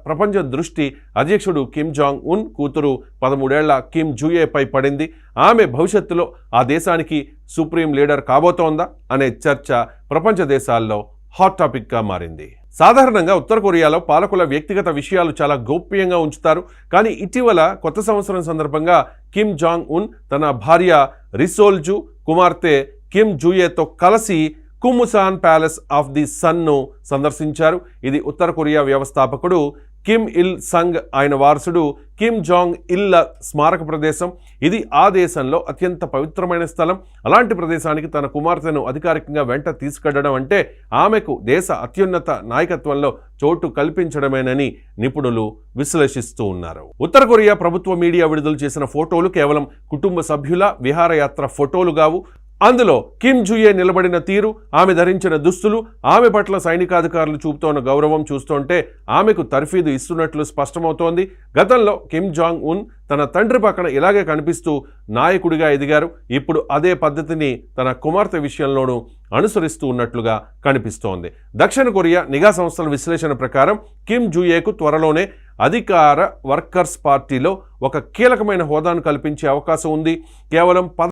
ప్రపంచ దృష్టి అధ్యక్షుడు కిమ్ జాంగ్ ఉన్ కూతురు 13 ఏళ్ల కిమ్ జూయేపై పడింది. ఆమె భవిష్యత్తులో ఆ దేశానికి సుప్రీం లీడర్ కాబోతోందా అనే చర్చ ప్రపంచ దేశాల్లో హాట్ టాపిక్గా మారింది. సాధారణంగా ఉత్తర కొరియాలో పాలకుల వ్యక్తిగత విషయాలు చాలా గోప్యంగా ఉంచుతారు. కానీ ఇటీవల కొత్త సంవత్సరం సందర్భంగా కిమ్ జాంగ్ ఉన్ తన భార్య రిసోల్జు, కుమార్తె కిమ్ జూయేతో కలిసి కుముసాన్ ప్యాలెస్ ఆఫ్ ది సన్ను సందర్శించారు. ఇది ఉత్తర కొరియా వ్యవస్థాపకుడు కిమ్ ఇల్ సంగ్, ఆయన వారసుడు కిమ్ జాంగ్ ఇల్ స్మారక ప్రదేశం. ఇది ఆ దేశంలో అత్యంత పవిత్రమైన స్థలం. అలాంటి ప్రదేశానికి తన కుమార్తెను అధికారికంగా వెంట తీసుకెళ్లడం అంటే ఆమెకు దేశ అత్యున్నత నాయకత్వంలో చోటు కల్పించడమేనని నిపుణులు విశ్లేషిస్తూ ఉన్నారు. ఉత్తర కొరియా ప్రభుత్వ మీడియా విడుదల చేసిన ఫోటోలు కేవలం కుటుంబ సభ్యుల విహారయాత్ర ఫోటోలు కావు. అందులో కిమ్ జూయే నిలబడిన తీరు, ఆమె ధరించిన దుస్తులు, ఆమె పట్ల సైనికాధికారులు చూపుతోన్న గౌరవం చూస్తుంటే ఆమెకు తర్ఫీదు ఇస్తున్నట్లు స్పష్టమవుతోంది. గతంలో కిమ్ జాంగ్ ఉన్ తన తండ్రి పక్కన ఇలాగే కనిపిస్తూ నాయకుడిగా ఎదిగారు. ఇప్పుడు అదే పద్ధతిని తన కుమార్తె విషయంలోనూ అనుసరిస్తూ ఉన్నట్లుగా కనిపిస్తోంది. దక్షిణ కొరియా నిఘా సంస్థల విశ్లేషణ ప్రకారం కిమ్ జూయేకు త్వరలోనే అధికార వర్కర్స్ పార్టీలో ఒక కీలకమైన హోదాను కల్పించే అవకాశం ఉంది. కేవలం